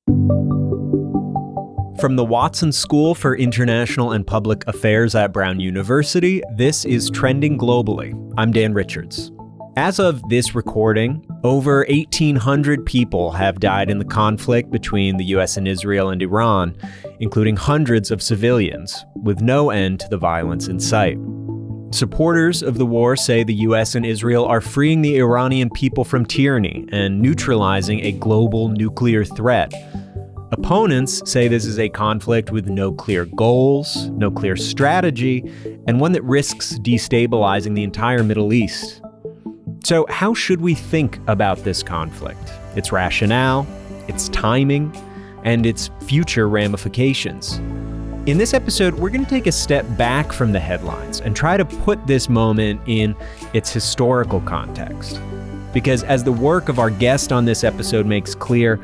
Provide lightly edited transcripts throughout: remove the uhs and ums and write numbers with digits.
From the Watson School for International and Public Affairs at Brown University, this is Trending Globally. I'm Dan Richards. As of this recording, over 1,800 people have died in the conflict between the U.S. and Israel and Iran, including hundreds of civilians, with no end to the violence in sight. Supporters of the war say the U.S. and Israel are freeing the Iranian people from tyranny and neutralizing a global nuclear threat. Opponents say this is a conflict with no clear goals, no clear strategy, and one that risks destabilizing the entire Middle East. So how should we think about this conflict, its rationale, its timing, and its future ramifications? In this episode, we're going to take a step back from the headlines and try to put this moment in its historical context. Because as the work of our guest on this episode makes clear,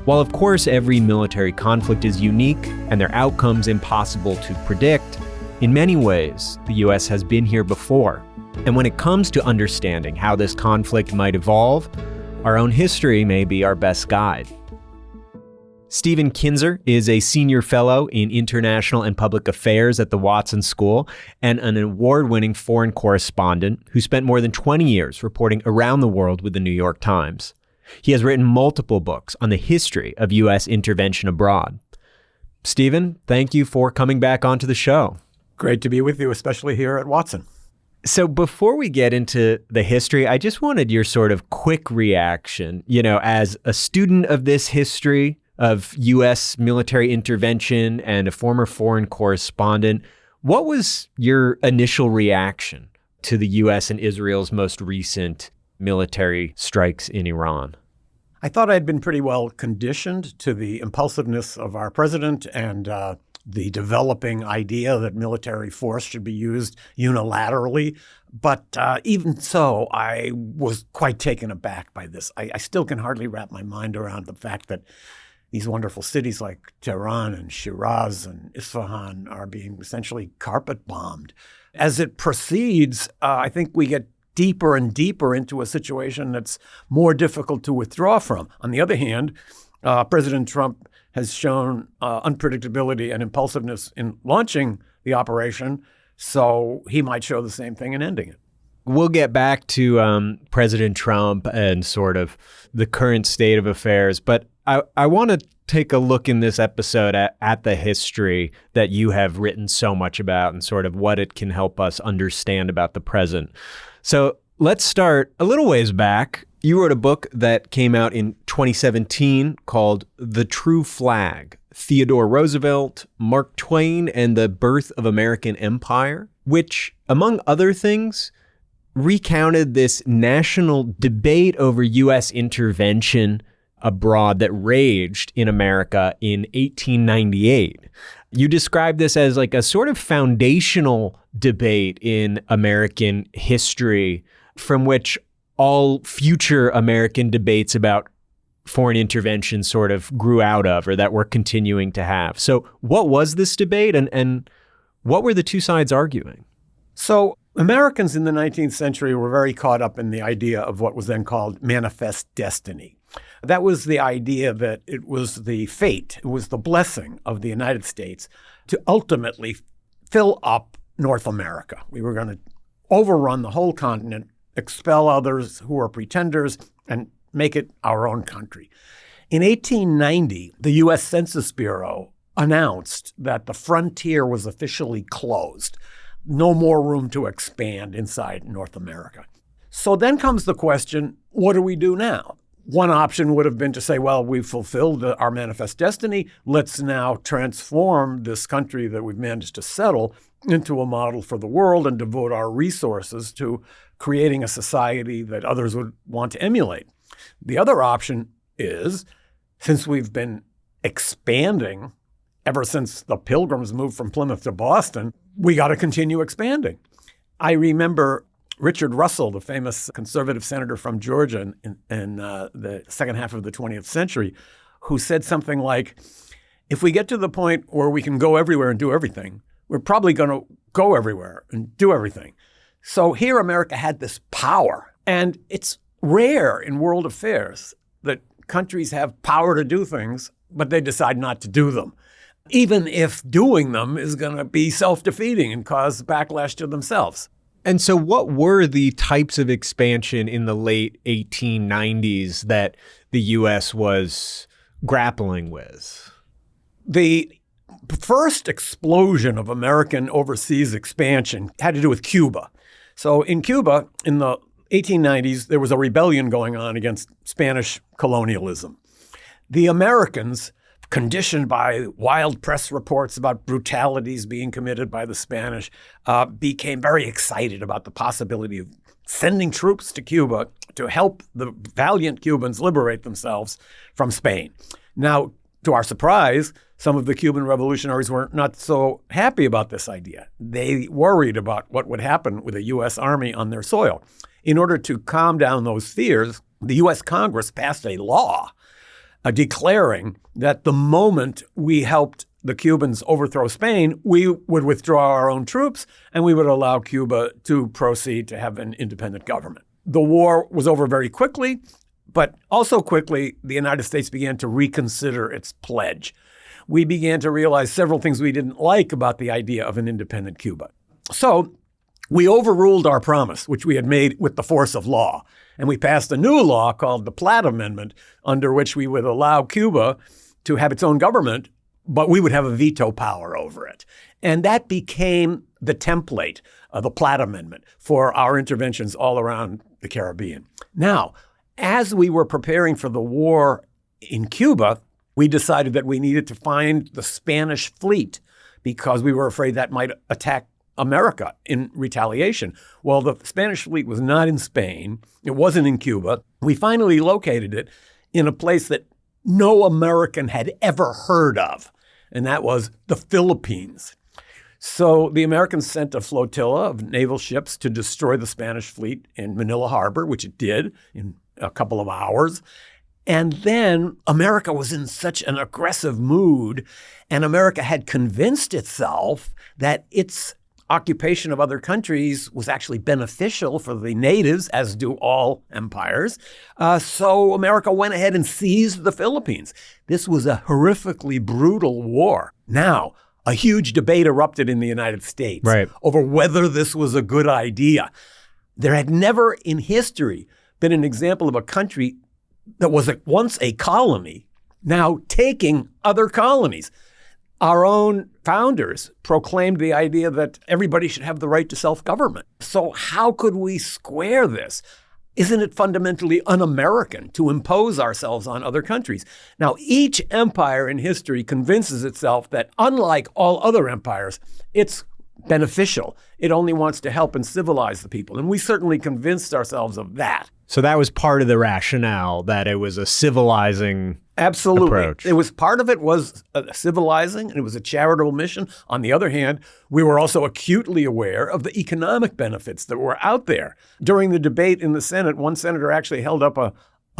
while of course every military conflict is unique and their outcomes impossible to predict, in many ways, the U.S. has been here before. And when it comes to understanding how this conflict might evolve, our own history may be our best guide. Stephen Kinzer is a senior fellow in international and public affairs at the Watson School and an award-winning foreign correspondent who spent more than 20 years reporting around the world with the New York Times. He has written multiple books on the history of U.S. intervention abroad. Stephen, thank you for coming back onto the show. Great to be with you, especially here at Watson. So before we get into the history, I just wanted your sort of quick reaction, as a student of this history of U.S. military intervention and a former foreign correspondent. What was your initial reaction to the U.S. and Israel's most recent military strikes in Iran? I thought I'd been pretty well conditioned to the impulsiveness of our president and the developing idea that military force should be used unilaterally. But even so, I was quite taken aback by this. I still can hardly wrap my mind around the fact that these wonderful cities like Tehran and Shiraz and Isfahan are being essentially carpet bombed. As it proceeds, I think we get deeper and deeper into a situation that's more difficult to withdraw from. On the other hand, President Trump has shown unpredictability and impulsiveness in launching the operation, so he might show the same thing in ending it. We'll get back to President Trump and sort of the current state of affairs, but I want to take a look in this episode at the history that you have written so much about and sort of what it can help us understand about the present. So let's start a little ways back. You wrote a book that came out in 2017 called The True Flag: Theodore Roosevelt, Mark Twain, and the Birth of American Empire, which, among other things, recounted this national debate over U.S. intervention abroad that raged in America in 1898. You described this as like a sort of foundational debate in American history from which all future American debates about foreign intervention sort of grew out of, or that we're continuing to have. So what was this debate and what were the two sides arguing? So Americans in the 19th century were very caught up in the idea of what was then called manifest destiny. That was the idea that it was the fate, it was the blessing of the United States to ultimately fill up North America. We were going to overrun the whole continent, expel others who were pretenders, and make it our own country. In 1890, the U.S. Census Bureau announced that the frontier was officially closed. No more room to expand inside North America. So then comes the question, what do we do now? One option would have been to say, well, we've fulfilled our manifest destiny. Let's now transform this country that we've managed to settle into a model for the world and devote our resources to creating a society that others would want to emulate. The other option is, since we've been expanding ever since the Pilgrims moved from Plymouth to Boston, we got to continue expanding. I remember Richard Russell, the famous conservative senator from Georgia in the second half of the 20th century, who said something like, if we get to the point where we can go everywhere and do everything, we're probably going to go everywhere and do everything. So here America had this power, and it's rare in world affairs that countries have power to do things, but they decide not to do them, even if doing them is going to be self-defeating and cause backlash to themselves. And so what were the types of expansion in the late 1890s that the U.S. was grappling with? The first explosion of American overseas expansion had to do with Cuba. So in Cuba, in the 1890s, there was a rebellion going on against Spanish colonialism. The Americans, conditioned by wild press reports about brutalities being committed by the Spanish, became very excited about the possibility of sending troops to Cuba to help the valiant Cubans liberate themselves from Spain. Now, to our surprise, some of the Cuban revolutionaries were not so happy about this idea. They worried about what would happen with a U.S. army on their soil. In order to calm down those fears, the U.S. Congress passed a law declaring that the moment we helped the Cubans overthrow Spain, we would withdraw our own troops and we would allow Cuba to proceed to have an independent government. The war was over very quickly, but also quickly, the United States began to reconsider its pledge. We began to realize several things we didn't like about the idea of an independent Cuba. So we overruled our promise, which we had made with the force of law. And we passed a new law called the Platt Amendment, under which we would allow Cuba to have its own government, but we would have a veto power over it. And that became the template of the Platt Amendment for our interventions all around the Caribbean. Now, as we were preparing for the war in Cuba, we decided that we needed to find the Spanish fleet because we were afraid that might attack America in retaliation. Well, the Spanish fleet was not in Spain. It wasn't in Cuba. We finally located it in a place that no American had ever heard of, and that was the Philippines. So the Americans sent a flotilla of naval ships to destroy the Spanish fleet in Manila Harbor, which it did in a couple of hours. And then America was in such an aggressive mood, and America had convinced itself that its occupation of other countries was actually beneficial for the natives, as do all empires. So America went ahead and seized the Philippines. This was a horrifically brutal war. Now, a huge debate erupted in the United States over whether this was a good idea. There had never in history been an example of a country that was once a colony now taking other colonies. Our own founders proclaimed the idea that everybody should have the right to self-government. So how could we square this? Isn't it fundamentally un-American to impose ourselves on other countries? Now, each empire in history convinces itself that unlike all other empires, it's beneficial. It only wants to help and civilize the people. And we certainly convinced ourselves of that. So that was part of the rationale, that it was a civilizing approach. It was part of it was civilizing, and it was a charitable mission. On the other hand, we were also acutely aware of the economic benefits that were out there. During the debate in the Senate, one senator actually held up a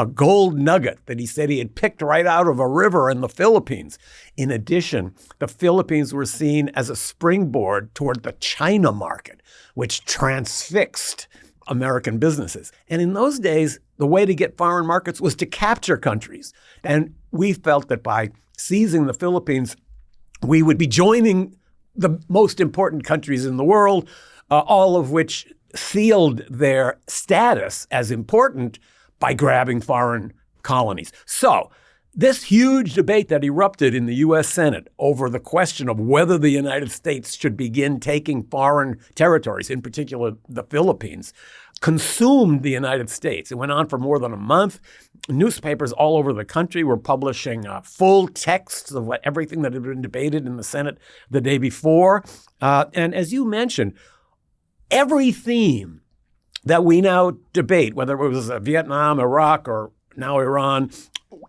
gold nugget that he said he had picked right out of a river in the Philippines. In addition, the Philippines were seen as a springboard toward the China market, which transfixed American businesses. And in those days, the way to get foreign markets was to capture countries. And we felt that by seizing the Philippines, we would be joining the most important countries in the world, all of which sealed their status as important by grabbing foreign colonies. So this huge debate that erupted in the U.S. Senate over the question of whether the United States should begin taking foreign territories, in particular the Philippines, consumed the United States. It went on for more than a month. Newspapers all over the country were publishing full texts of everything that had been debated in the Senate the day before. And as you mentioned, every theme that we now debate, whether it was Vietnam, Iraq, or now Iran,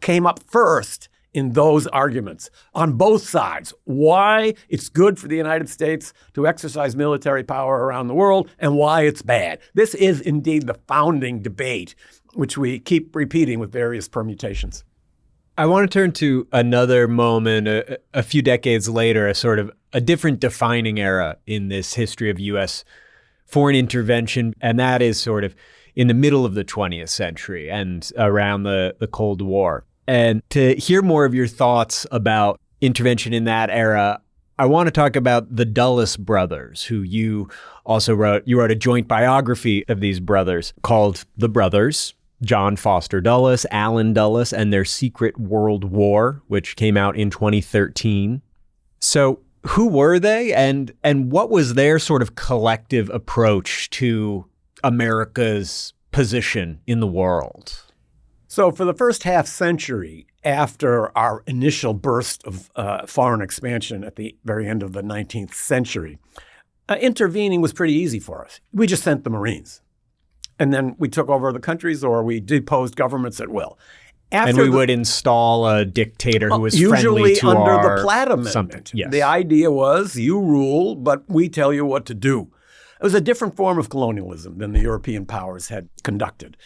came up first in those arguments on both sides. Why it's good for the United States to exercise military power around the world and why it's bad. This is indeed the founding debate, which we keep repeating with various permutations. I want to turn to another moment a few decades later, a sort of a different defining era in this history of U.S. foreign intervention, and that is sort of in the middle of the 20th century and around the Cold War. And to hear more of your thoughts about intervention in that era, I want to talk about the Dulles brothers, who you also wrote. You wrote a joint biography of these brothers called The Brothers, John Foster Dulles, Allen Dulles, and Their Secret World War, which came out in 2013. So who were they, and what was their sort of collective approach to America's position in the world? So for the first half century, after our initial burst of foreign expansion at the very end of the 19th century, intervening was pretty easy for us. We just sent the Marines. And then we took over the countries, or we deposed governments at will. And we would install a dictator who was friendly to under our the Platt Amendment. Something. Yes. The idea was you rule, but we tell you what to do. It was a different form of colonialism than the European powers had conducted.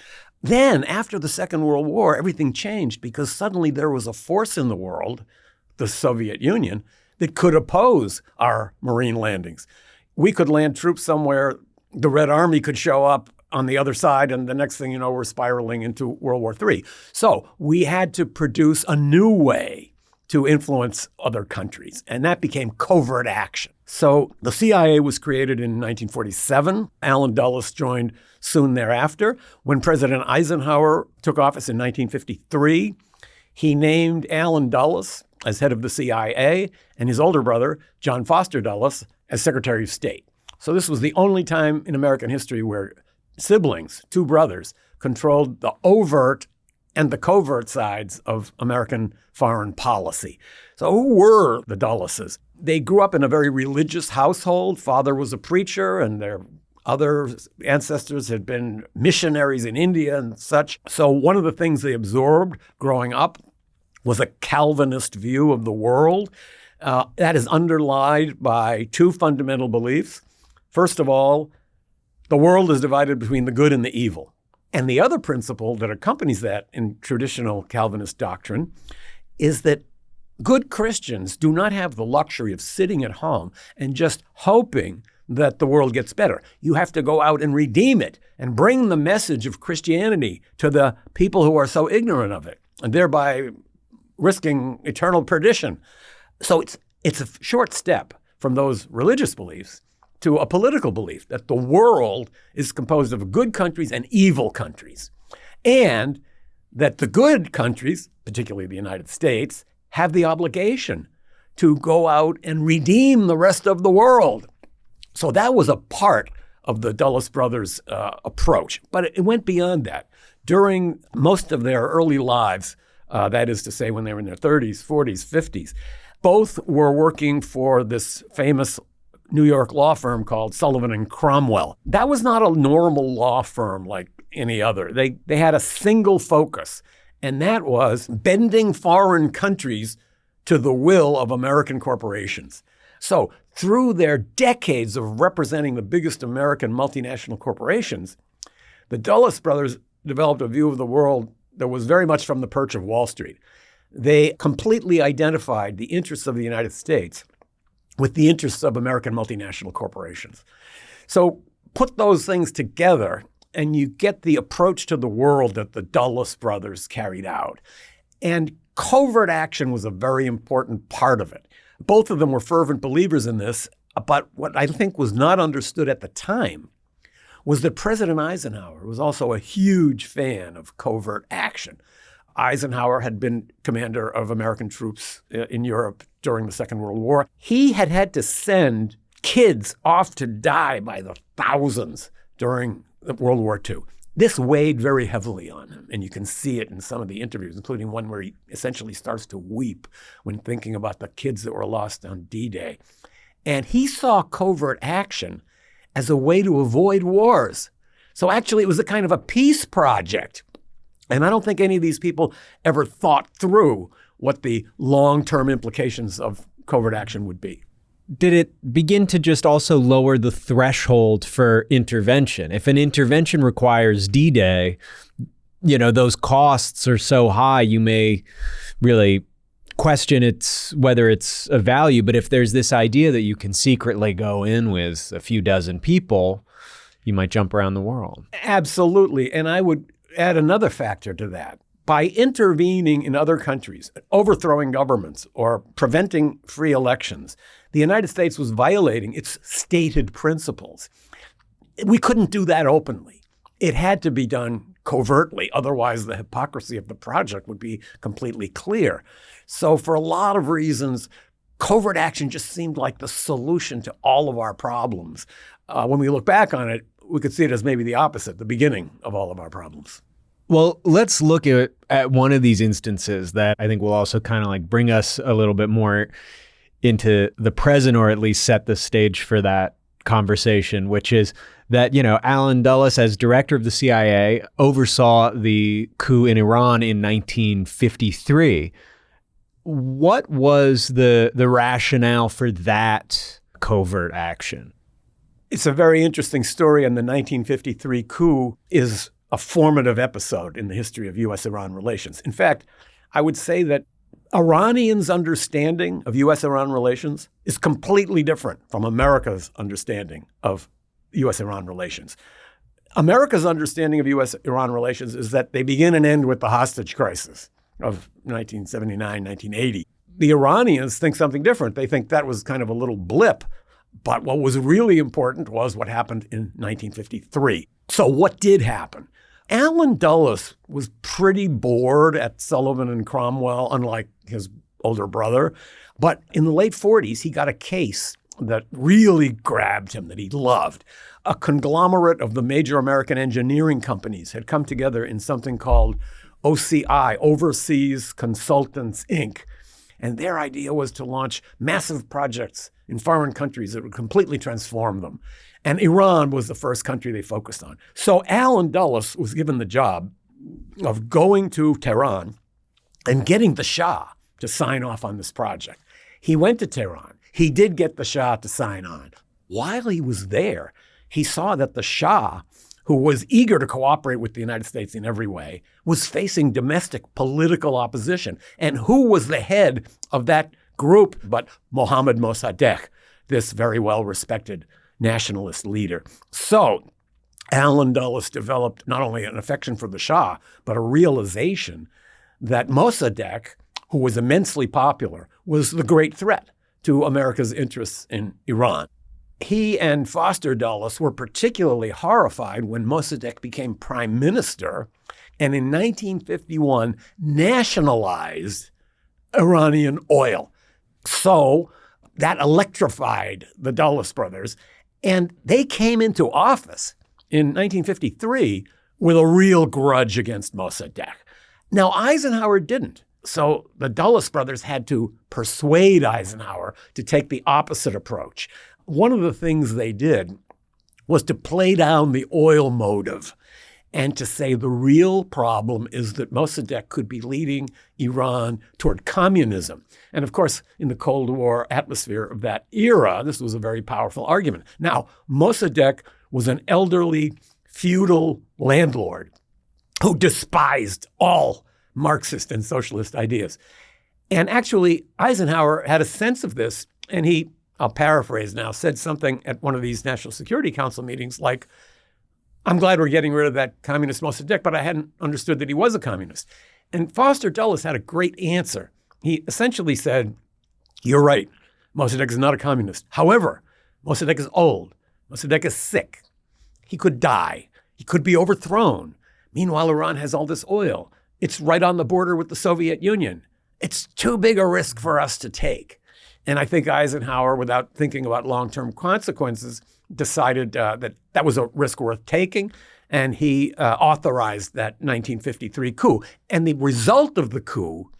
Then, after the Second World War, everything changed because suddenly there was a force in the world, the Soviet Union, that could oppose our Marine landings. We could land troops somewhere, the Red Army could show up on the other side, and the next thing you know, we're spiraling into World War III. So we had to produce a new way to influence other countries, and that became covert action. So the CIA was created in 1947. Allen Dulles joined soon thereafter. When President Eisenhower took office in 1953, he named Allen Dulles as head of the CIA and his older brother, John Foster Dulles, as Secretary of State. So this was the only time in American history where siblings, two brothers, controlled the overt and the covert sides of American foreign policy. So who were the Dulleses? They grew up in a very religious household. Father was a preacher, and their other ancestors had been missionaries in India and such. So one of the things they absorbed growing up was a Calvinist view of the world. That is underlined by two fundamental beliefs. First of all, the world is divided between the good and the evil. And the other principle that accompanies that in traditional Calvinist doctrine is that good Christians do not have the luxury of sitting at home and just hoping that the world gets better. You have to go out and redeem it and bring the message of Christianity to the people who are so ignorant of it, and thereby risking eternal perdition. So it's a short step from those religious beliefs to a political belief that the world is composed of good countries and evil countries, and that the good countries, particularly the United States, have the obligation to go out and redeem the rest of the world. So that was a part of the Dulles brothers' approach, but it went beyond that. During most of their early lives, that is to say when they were in their 30s, 40s, 50s, both were working for this famous New York law firm called Sullivan and Cromwell. That was not a normal law firm like any other. They had a single focus, and that was bending foreign countries to the will of American corporations. So through their decades of representing the biggest American multinational corporations, the Dulles brothers developed a view of the world that was very much from the perch of Wall Street. They completely identified the interests of the United States with the interests of American multinational corporations. So put those things together, and you get the approach to the world that the Dulles brothers carried out. And covert action was a very important part of it. Both of them were fervent believers in this, but what I think was not understood at the time was that President Eisenhower was also a huge fan of covert action. Eisenhower had been commander of American troops in Europe during the Second World War. He had had to send kids off to die by the thousands during World War II. This weighed very heavily on him, and you can see it in some of the interviews, including one where he essentially starts to weep when thinking about the kids that were lost on D-Day. And he saw covert action as a way to avoid wars. So actually, it was a kind of a peace project. And I don't think any of these people ever thought through what the long-term implications of covert action would be. Did it begin to just also lower the threshold for intervention? If an intervention requires D-Day, those costs are so high, you may really question whether it's of value. But if there's this idea that you can secretly go in with a few dozen people, you might jump around the world. Absolutely. And I would add another factor to that. By intervening in other countries, overthrowing governments, or preventing free elections, the United States was violating its stated principles. We couldn't do that openly. It had to be done covertly. Otherwise, the hypocrisy of the project would be completely clear. So for a lot of reasons, covert action just seemed like the solution to all of our problems. When we look back on it, we could see it as maybe the opposite, the beginning of all of our problems. Well, let's look at one of these instances that I think will also kind of like bring us a little bit more into the present, or at least set the stage for that conversation, which is that, Allen Dulles, as director of the CIA, oversaw the coup in Iran in 1953. What was the rationale for that covert action? It's a very interesting story, and the 1953 coup is a formative episode in the history of U.S.-Iran relations. In fact, I would say that Iranians' understanding of U.S.-Iran relations is completely different from America's understanding of U.S.-Iran relations. America's understanding of U.S.-Iran relations is that they begin and end with the hostage crisis of 1979, 1980. The Iranians think something different. They think that was kind of a little blip. But what was really important was what happened in 1953. So what did happen? Allen Dulles was pretty bored at Sullivan and Cromwell, unlike his older brother. But in the late 40s, he got a case that really grabbed him, that he loved. A conglomerate of the major American engineering companies had come together in something called OCI, Overseas Consultants, Inc. And their idea was to launch massive projects in foreign countries that would completely transform them. And Iran was the first country they focused on. So Allen Dulles was given the job of going to Tehran and getting the Shah to sign off on this project. He went to Tehran. He did get the Shah to sign on. While he was there, he saw that the Shah, who was eager to cooperate with the United States in every way, was facing domestic political opposition. And who was the head of that group but Mohammad Mossadegh, this very well-respected nationalist leader? So Allen Dulles developed not only an affection for the Shah, but a realization that Mossadegh, who was immensely popular, was the great threat to America's interests in Iran. He and Foster Dulles were particularly horrified when Mossadegh became prime minister and in 1951 nationalized Iranian oil. So that electrified the Dulles brothers, and they came into office in 1953 with a real grudge against Mossadegh. Now, Eisenhower didn't. So the Dulles brothers had to persuade Eisenhower to take the opposite approach. One of the things they did was to play down the oil motive and to say the real problem is that Mossadegh could be leading Iran toward communism. And of course, in the Cold War atmosphere of that era, this was a very powerful argument. Now, Mossadegh was an elderly, feudal landlord who despised all Marxist and socialist ideas. And actually, Eisenhower had a sense of this, and he, I'll paraphrase now, said something at one of these National Security Council meetings like, "I'm glad we're getting rid of that communist Mossadegh, but I hadn't understood that he was a communist." And Foster Dulles had a great answer. He essentially said, "You're right, Mossadegh is not a communist. However, Mossadegh is old. Mossadegh is sick. He could die. He could be overthrown. Meanwhile, Iran has all this oil. It's right on the border with the Soviet Union. It's too big a risk for us to take." And I think Eisenhower, without thinking about long-term consequences, decided that that was a risk worth taking, and he authorized that 1953 coup. And the result of the coup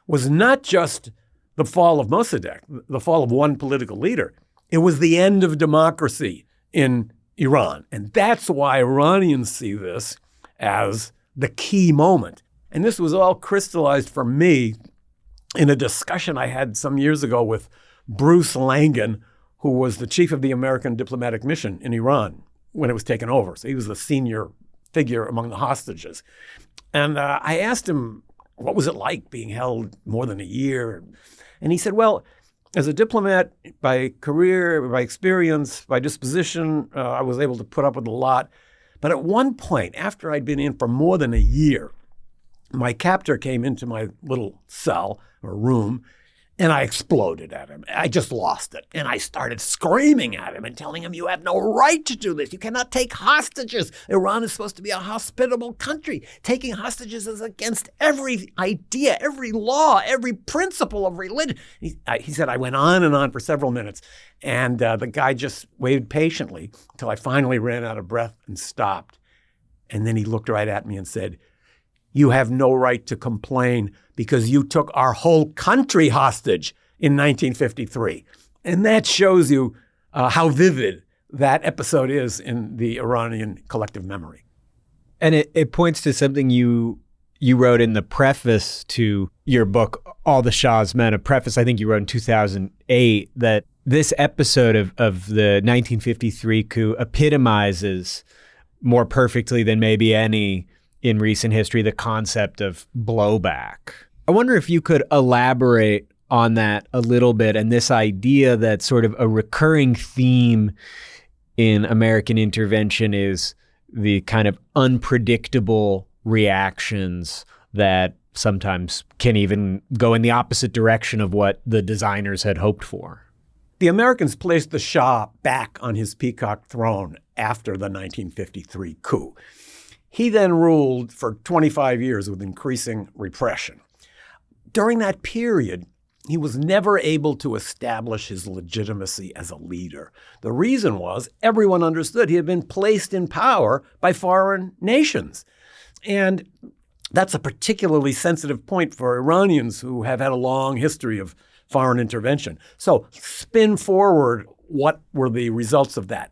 was not just the fall of Mossadegh, the fall of one political leader. It was the end of democracy in Iran. And that's why Iranians see this as the key moment. And this was all crystallized for me in a discussion I had some years ago with Bruce Langan, who was the chief of the American diplomatic mission in Iran when it was taken over. So he was the senior figure among the hostages. And I asked him, what was it like being held more than a year? And he said, well, As a diplomat, by career, by experience, by disposition, I was able to put up with a lot. But at one point, after I'd been in for more than a year, my captor came into my little cell or room, and I exploded at him. I just lost it. And I started screaming at him and telling him, you have no right to do this. You cannot take hostages. Iran is supposed to be a hospitable country. Taking hostages is against every idea, every law, every principle of religion. He said I went on and on for several minutes. And the guy just waited patiently until I finally ran out of breath and stopped. And then he looked right at me and said, you have no right to complain because you took our whole country hostage in 1953. And that shows you how vivid that episode is in the Iranian collective memory. And it points to something you wrote in the preface to your book, All the Shah's Men, a preface I think you wrote in 2008, that this episode of the 1953 coup epitomizes more perfectly than maybe any in recent history the concept of blowback. I wonder if you could elaborate on that a little bit, and this idea that sort of a recurring theme in American intervention is the kind of unpredictable reactions that sometimes can even go in the opposite direction of what the designers had hoped for. The Americans placed the Shah back on his peacock throne after the 1953 coup. He then ruled for 25 years with increasing repression. During that period, he was never able to establish his legitimacy as a leader. The reason was everyone understood he had been placed in power by foreign nations. And that's a particularly sensitive point for Iranians who have had a long history of foreign intervention. So spin forward, what were the results of that?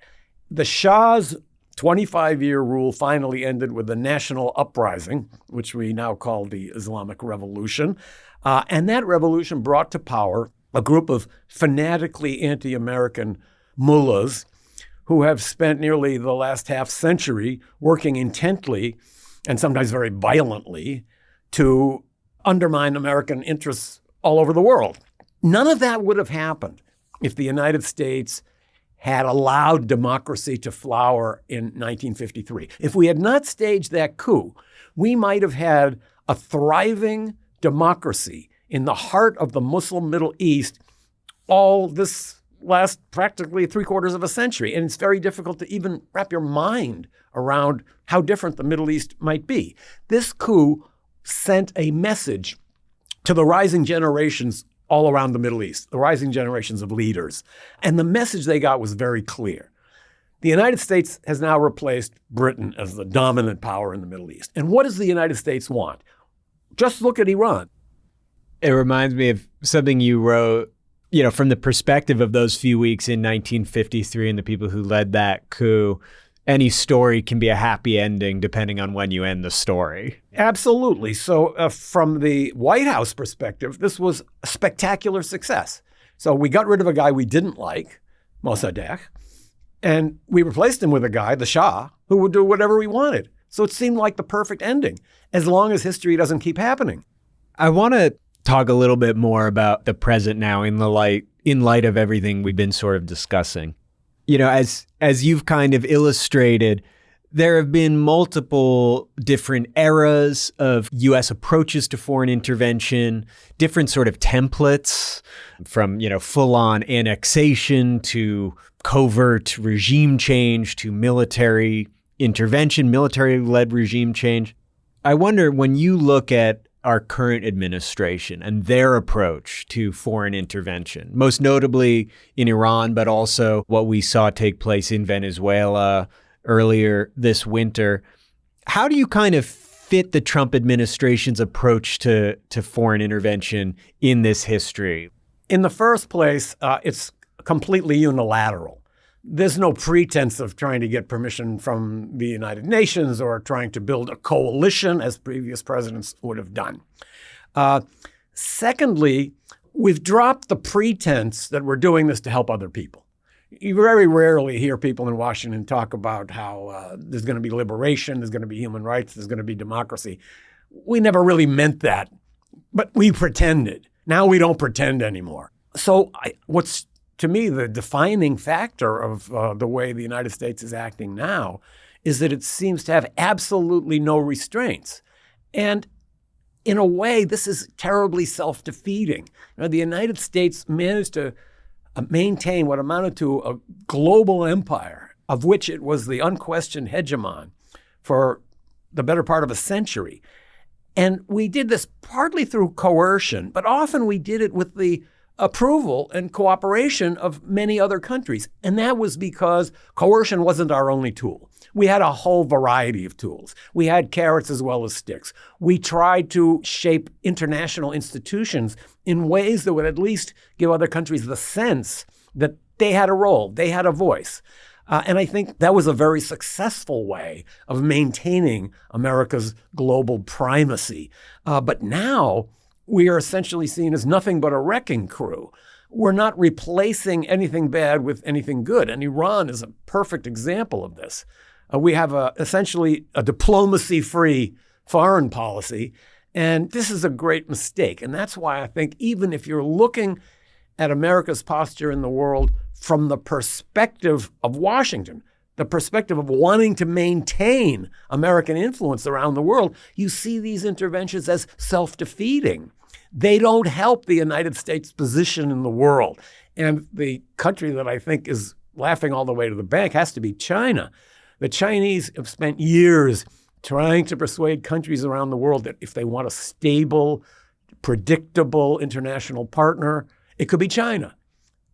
The Shah's 25-year rule finally ended with a national uprising, which we now call the Islamic Revolution. And that revolution brought to power a group of fanatically anti-American mullahs who have spent nearly the last half century working intently and sometimes very violently to undermine American interests all over the world. None of that would have happened if the United States had allowed democracy to flower in 1953. If we had not staged that coup, we might have had a thriving democracy in the heart of the Muslim Middle East all this last practically 3/4 of a century. And it's very difficult to even wrap your mind around how different the Middle East might be. This coup sent a message to the rising generations all around the Middle East, the rising generations of leaders. And the message they got was very clear. The United States has now replaced Britain as the dominant power in the Middle East. And what does the United States want? Just look at Iran. It reminds me of something you wrote, from the perspective of those few weeks in 1953 and the people who led that coup. Any story can be a happy ending depending on when you end the story. Absolutely. So from the White House perspective, this was a spectacular success. So we got rid of a guy we didn't like, Mossadegh, and we replaced him with a guy, the Shah, who would do whatever we wanted. So it seemed like the perfect ending, as long as history doesn't keep happening. I want to talk a little bit more about the present now in light of everything we've been sort of discussing. As you've kind of illustrated, there have been multiple different eras of U.S. approaches to foreign intervention, different sort of templates from, full-on annexation to covert regime change to military intervention, military-led regime change. I wonder, when you look at our current administration and their approach to foreign intervention, most notably in Iran, but also what we saw take place in Venezuela earlier this winter, how do you kind of fit the Trump administration's approach to foreign intervention in this history? In the first place, it's completely unilateral. There's no pretense of trying to get permission from the United Nations or trying to build a coalition as previous presidents would have done. Secondly, we've dropped the pretense that we're doing this to help other people. You very rarely hear people in Washington talk about how there's going to be liberation, there's going to be human rights, there's going to be democracy. We never really meant that, but we pretended. Now we don't pretend anymore. What's to me the defining factor of the way the United States is acting now is that it seems to have absolutely no restraints. And in a way, this is terribly self-defeating. The United States managed to maintain what amounted to a global empire, of which it was the unquestioned hegemon for the better part of a century. And we did this partly through coercion, but often we did it with the approval and cooperation of many other countries. And that was because coercion wasn't our only tool. We had a whole variety of tools. We had carrots as well as sticks. We tried to shape international institutions in ways that would at least give other countries the sense that they had a role, they had a voice. And I think that was a very successful way of maintaining America's global primacy. But now we are essentially seen as nothing but a wrecking crew. We're not replacing anything bad with anything good. And Iran is a perfect example of this. We have essentially a diplomacy-free foreign policy. And this is a great mistake. And that's why I think even if you're looking at America's posture in the world from the perspective of Washington, the perspective of wanting to maintain American influence around the world, you see these interventions as self-defeating. They don't help the United States' position in the world. And the country that I think is laughing all the way to the bank has to be China. The Chinese have spent years trying to persuade countries around the world that if they want a stable, predictable international partner, it could be China.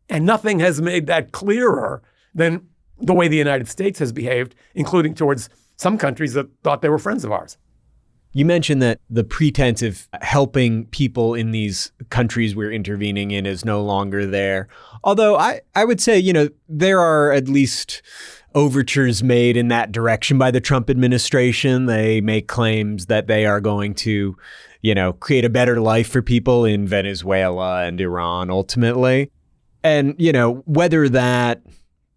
And nothing has made that clearer than the way the United States has behaved, including towards some countries that thought they were friends of ours. You mentioned that the pretense of helping people in these countries we're intervening in is no longer there. Although I would say, there are at least overtures made in that direction by the Trump administration. They make claims that they are going to, create a better life for people in Venezuela and Iran ultimately. And, whether that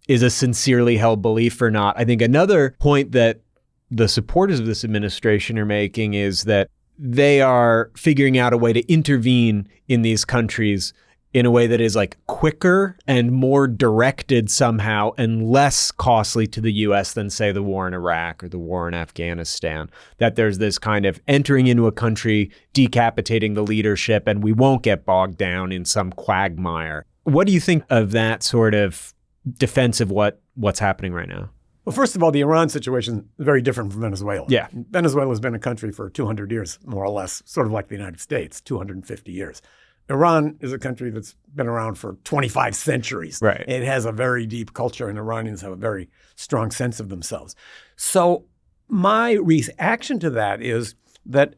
is a sincerely held belief or not, I think another point that the supporters of this administration are making is that they are figuring out a way to intervene in these countries in a way that is like quicker and more directed somehow and less costly to the U.S. than, say, the war in Iraq or the war in Afghanistan. That there's this kind of entering into a country, decapitating the leadership, and we won't get bogged down in some quagmire. What do you think of that sort of defense of what's happening right now? Well, first of all, the Iran situation is very different from Venezuela. Yeah. Venezuela has been a country for 200 years, more or less, sort of like the United States, 250 years. Iran is a country that's been around for 25 centuries. Right. It has a very deep culture, and Iranians have a very strong sense of themselves. So my reaction to that is that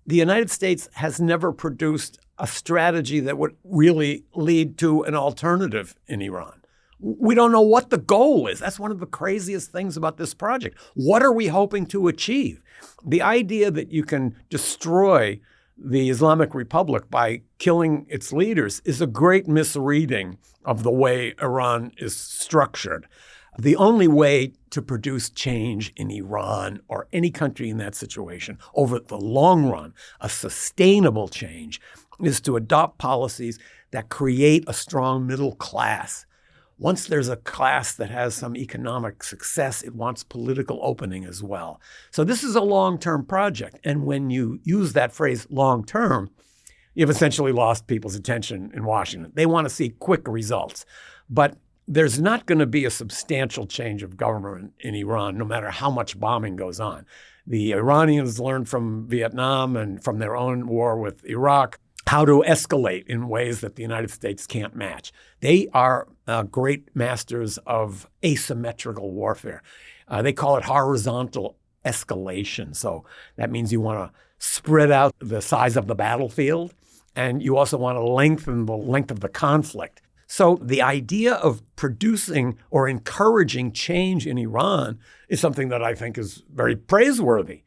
the United States has never produced a strategy that would really lead to an alternative in Iran. We don't know what the goal is. That's one of the craziest things about this project. What are we hoping to achieve? The idea that you can destroy the Islamic Republic by killing its leaders is a great misreading of the way Iran is structured. The only way to produce change in Iran or any country in that situation over the long run, a sustainable change, is to adopt policies that create a strong middle class. Once there's a class that has some economic success, it wants political opening as well. So this is a long-term project. And when you use that phrase long-term, you've essentially lost people's attention in Washington. They want to see quick results. But there's not going to be a substantial change of government in Iran, no matter how much bombing goes on. The Iranians learned from Vietnam and from their own war with Iraq how to escalate in ways that the United States can't match. They are great masters of asymmetrical warfare. They call it horizontal escalation. So that means you want to spread out the size of the battlefield, and you also want to lengthen the length of the conflict. So the idea of producing or encouraging change in Iran is something that I think is very praiseworthy.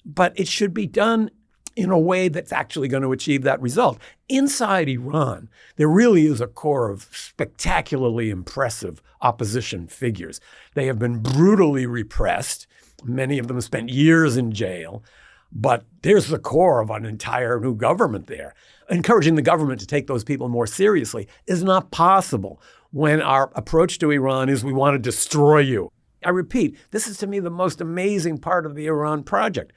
But it should be done in a way that's actually going to achieve that result. Inside Iran, there really is a core of spectacularly impressive opposition figures. They have been brutally repressed. Many of them spent years in jail. But there's the core of an entire new government there. encouraging the government to take those people more seriously is not possible when our approach to Iran is we want to destroy you. I repeat, this is to me the most amazing part of the Iran project.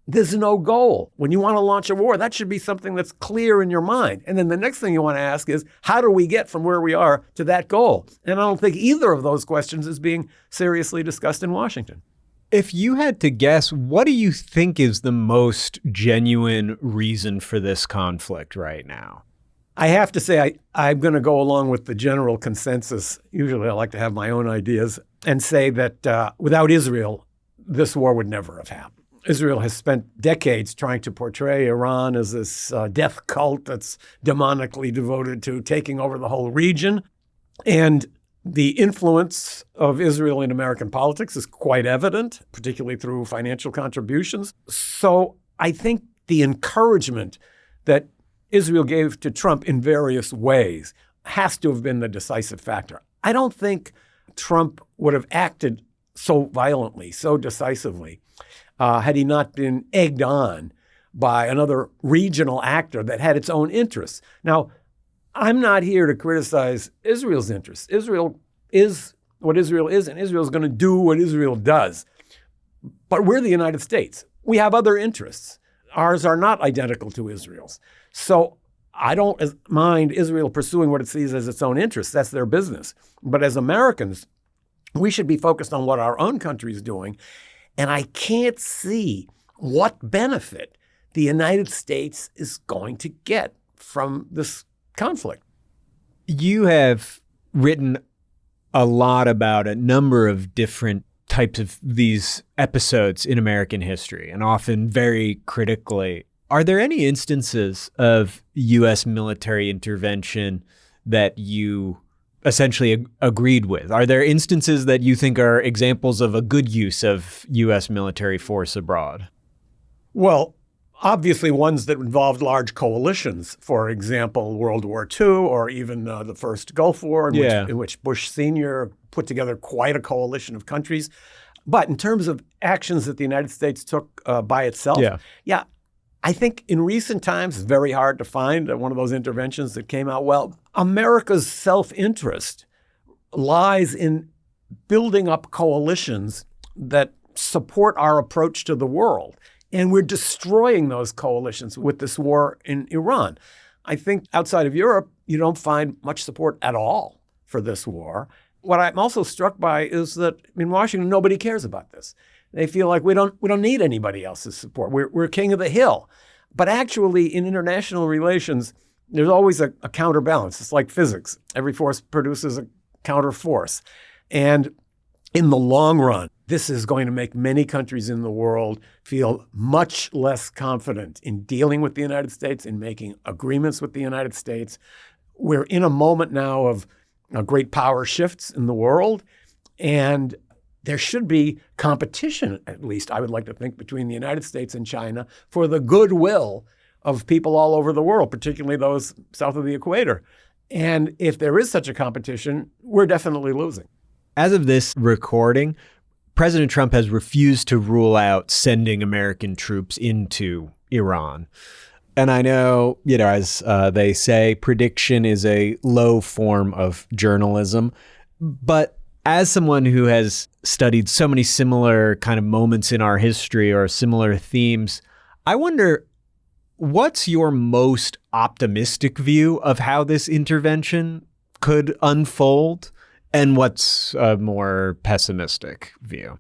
There's no goal. When you want to launch a war, that should be something that's clear in your mind. And then the next thing you want to ask is, how do we get from where we are to that goal? And I don't think either of those questions is being seriously discussed in Washington. If you had to guess, what do you think is the most genuine reason for this conflict right now? I have to say I'm going to go along with the general consensus. Usually I like to have my own ideas and say that without Israel, this war would never have happened. Israel has spent decades trying to portray Iran as this death cult that's demonically devoted to taking over the whole region. And the influence of Israel in American politics is quite evident, particularly through financial contributions. So I think the encouragement that Israel gave to Trump in various ways has to have been the decisive factor. I don't think Trump would have acted so violently, so decisively, had he not been egged on by another regional actor that had its own interests. Now, I'm not here to criticize Israel's interests. Israel is what Israel is, and Israel is going to do what Israel does. But we're the United States. We have other interests. Ours are not identical to Israel's. So I don't mind Israel pursuing what it sees as its own interests. That's their business. But as Americans, we should be focused on what our own country is doing. And I can't see what benefit the United States is going to get from this conflict. You have written a lot about a number of different types of these episodes in American history, and often very critically. Are there any instances of U.S. military intervention that you essentially agreed with? Are there instances that you think are examples of a good use of U.S. military force abroad? Well, obviously ones that involved large coalitions, for example, World War II or even the first Gulf War, in which Bush Sr. put together quite a coalition of countries. But in terms of actions that the United States took by itself, I think in recent times, it's very hard to find one of those interventions that came out well. America's self-interest lies in building up coalitions that support our approach to the world. And we're destroying those coalitions with this war in Iran. I think outside of Europe, you don't find much support at all for this war. What I'm also struck by is that in Washington, nobody cares about this. They feel like we don't need anybody else's support. We're king of the hill. But actually, in international relations, there's always a counterbalance. It's like physics. Every force produces a counter force. And in the long run, this is going to make many countries in the world feel much less confident in dealing with the United States, in making agreements with the United States. We're in a moment now of great power shifts in the world, and there should be competition, at least I would like to think, between the United States and China for the goodwill of people all over the world, particularly those south of the equator. And if there is such a competition, we're definitely losing. As of this recording, President Trump has refused to rule out sending American troops into Iran. And I know, as they say, prediction is a low form of journalism. But as someone who has studied so many similar kind of moments in our history or similar themes, I wonder, what's your most optimistic view of how this intervention could unfold? And what's a more pessimistic view?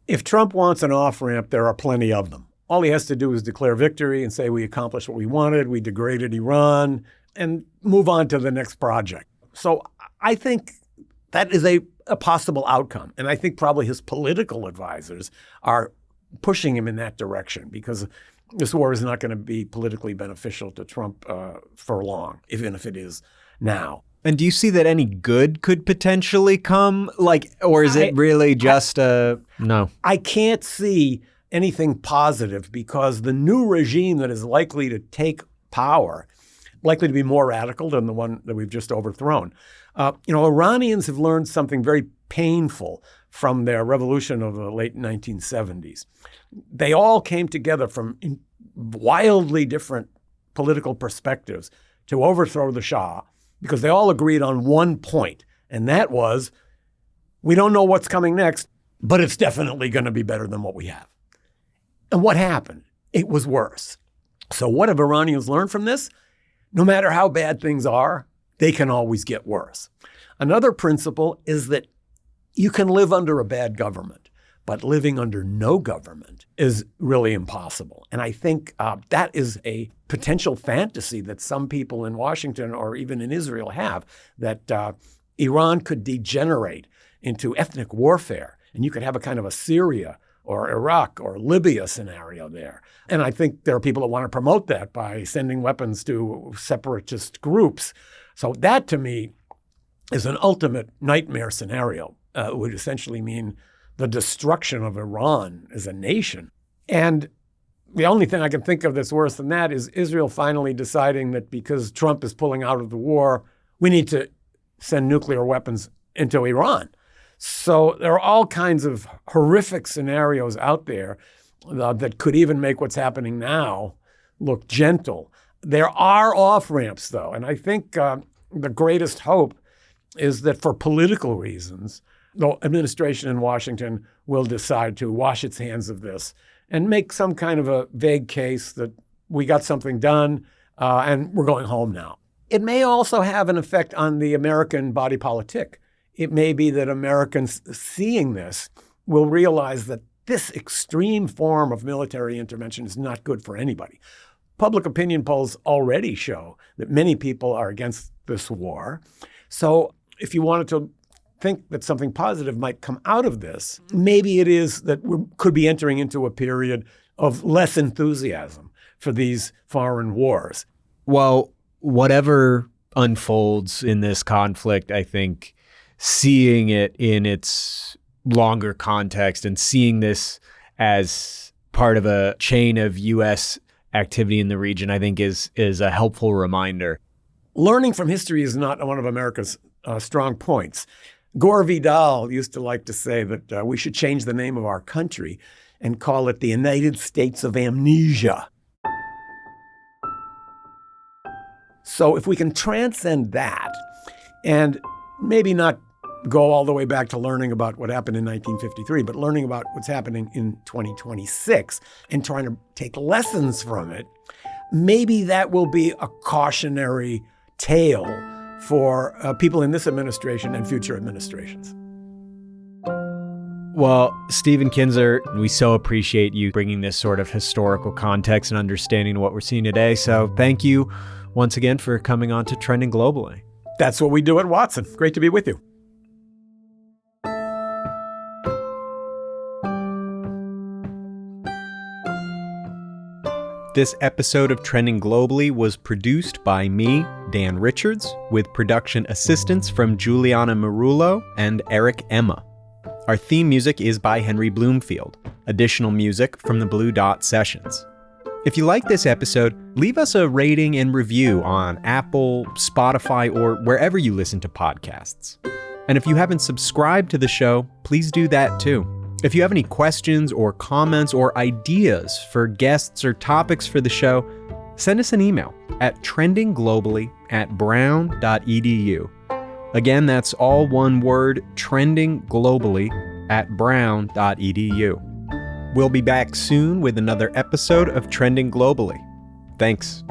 If Trump wants an off-ramp, there are plenty of them. All he has to do is declare victory and say we accomplished what we wanted, we degraded Iran, and move on to the next project. So I think that is a possible outcome. And I think probably his political advisors are pushing him in that direction because this war is not going to be politically beneficial to Trump for long, even if it is now. And do you see that any good could potentially come? Or is it really just no? I can't see anything positive because the new regime that is likely to take power, likely to be more radical than the one that we've just overthrown. Iranians have learned something very painful from their revolution of the late 1970s. They all came together from wildly different political perspectives to overthrow the Shah because they all agreed on one point, and that was, we don't know what's coming next, but it's definitely going to be better than what we have. And what happened? It was worse. So what have Iranians learned from this? No matter how bad things are, they can always get worse. Another principle is that you can live under a bad government, but living under no government is really impossible. And I think that is a potential fantasy that some people in Washington or even in Israel have, that Iran could degenerate into ethnic warfare, and you could have a kind of a Syria or Iraq or Libya scenario there. And I think there are people that want to promote that by sending weapons to separatist groups. So that, to me, is an ultimate nightmare scenario. It would essentially mean the destruction of Iran as a nation. And the only thing I can think of that's worse than that is Israel finally deciding that because Trump is pulling out of the war, we need to send nuclear weapons into Iran. So there are all kinds of horrific scenarios out there that could even make what's happening now look gentle. There are off-ramps, though, and I think the greatest hope is that for political reasons, the administration in Washington will decide to wash its hands of this and make some kind of a vague case that we got something done and we're going home now. It may also have an effect on the American body politic. It may be that Americans seeing this will realize that this extreme form of military intervention is not good for anybody. Public opinion polls already show that many people are against this war. So if you wanted to think that something positive might come out of this, maybe it is that we could be entering into a period of less enthusiasm for these foreign wars. Well, whatever unfolds in this conflict, I think seeing it in its longer context and seeing this as part of a chain of U.S. activity in the region, I think is a helpful reminder. Learning from history is not one of America's strong points. Gore Vidal used to like to say that we should change the name of our country and call it the United States of Amnesia. So if we can transcend that and maybe not go all the way back to learning about what happened in 1953, but learning about what's happening in 2026 and trying to take lessons from it, maybe that will be a cautionary tale for people in this administration and future administrations. Well, Stephen Kinzer, we so appreciate you bringing this sort of historical context and understanding what we're seeing today. So thank you once again for coming on to Trending Globally. That's what we do at Watson. Great to be with you. This episode of Trending Globally was produced by me, Dan Richards, with production assistance from Juliana Marullo and Eric Emma. Our theme music is by Henry Bloomfield. Additional music from the Blue Dot Sessions. If you like this episode, leave us a rating and review on Apple, Spotify, or wherever you listen to podcasts. And if you haven't subscribed to the show, please do that too. If you have any questions or comments or ideas for guests or topics for the show, send us an email at trendingglobally@brown.edu. Again, that's all one word, trendingglobally@brown.edu. We'll be back soon with another episode of Trending Globally. Thanks.